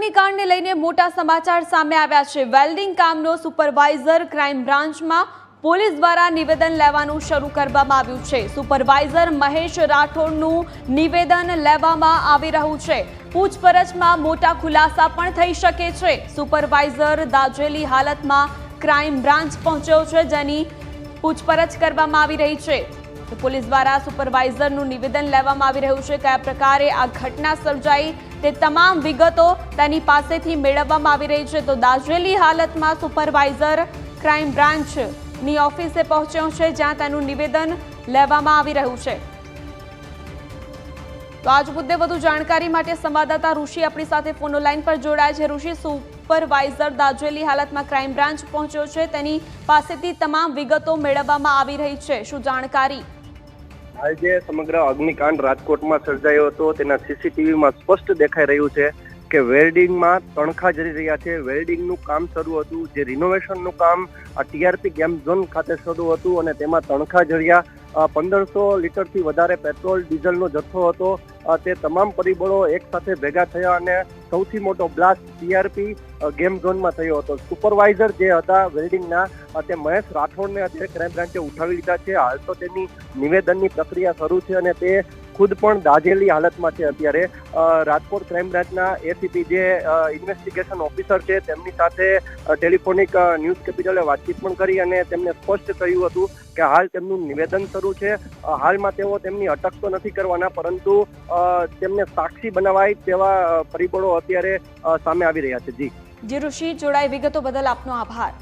અગ્નિકાંડને લઈને મોટા સમાચાર સામે આવ્યા છે। વેલ્ડિંગ કામનો સુપરવાઇઝર ક્રાઇમ બ્રાન્ચમાં પોલીસ દ્વારા નિવેદન લેવાનું શરૂ કરવામાં આવ્યું છે। સુપરવાઇઝર મહેશ રાઠોડનું નિવેદન લેવામાં આવી રહ્યું છે। પૂછપરછમાં મોટા ખુલાસા પણ થઈ શકે છે। સુપરવાઇઝર દાઝેલી હાલતમાં ક્રાઇમ બ્રાન્ચ પહોંચ્યો છે, જેની પૂછપરછ કરવામાં આવી રહી છે। તો પોલીસ દ્વારા સુપરવાઇઝરનું નિવેદન લેવામાં આવી રહ્યું છે। કયા પ્રકારે આ ઘટના સર્જાઈ તે તમામ વિગતો તેની પાસેથી મેળવવામાં આવી રહી છે। તો દાઝેલી હાલતમાં સુપરવાઇઝર ક્રાઇમ બ્રાન્ચની ઓફિસે પહોંચ્યો છે, જ્યાં તેનું નિવેદન લેવામાં આવી રહ્યું છે। તો આજ મુદ્દે વધુ જાણકારી માટે સંવાદદાતા ઋષિ આપણી સાથે ફોન લાઈન પર જોડાય છે। ઋષિ, સુપરવાઇઝર દાઝેલી હાલતમાં ક્રાઇમ બ્રાન્ચ પહોંચ્યો છે, તેની પાસેથી તમામ વિગતો મેળવવામાં આવી રહી છે, શું જાણકારી? હાલ જે સમગ્ર અગ્નિકાંડ રાજકોટમાં સર્જાયો હતો તેના સીસીટીવીમાં સ્પષ્ટ દેખાઈ રહ્યું છે કે વેલ્ડિંગમાં તણખા જરી રહ્યા છે। વેલ્ડિંગનું કામ શરૂ હતું, જે રિનોવેશનનું કામ આ ટીઆરપી ગેમ ઝોન ખાતે શરૂ હતું અને તેમાં તણખા જર્યા। 1500 લીટરથી વધારે પેટ્રોલ ડીઝલનો જથ્થો હતો। તે તમામ પરિબળો એક સાથે ભેગા થયા અને સૌથી મોટો બ્લાસ્ટ ટીઆરપી ગેમ ઝોનમાં થયો હતો। સુપરવાઇઝર જે હતા વેલ્ડિંગના, તે મહેશ રાઠોડને અત્યારે ક્રાઇમ બ્રાન્ચે ઉઠાવી લીધા છે। હાલ તો તેની નિવેદનની પ્રક્રિયા શરૂ છે અને તે ખુદ પણ દાઝેલી હાલતમાં છે। અત્યારે રાજકોટ ક્રાઇમ બ્રાન્ચના એસીપી જે ઇન્વેસ્ટિગેશન ઓફિસર છે તેમની સાથે ટેલિફોનિક ન્યૂઝ કેપિટલે વાતચીત પણ કરી અને તેમને સ્પષ્ટ કહ્યું હતું કે હાલ તેમનું નિવેદન શરૂ છે। હાલમાં તેઓ તેમની અટક તો નથી કરવાના, પરંતુ તેમને સાક્ષી બનાવાય તેવા પરિબળો અત્યારે સામે આવી રહ્યા છે। જી ઋષિ, જોડાઈ વિગતો બદલ આપનો આભાર।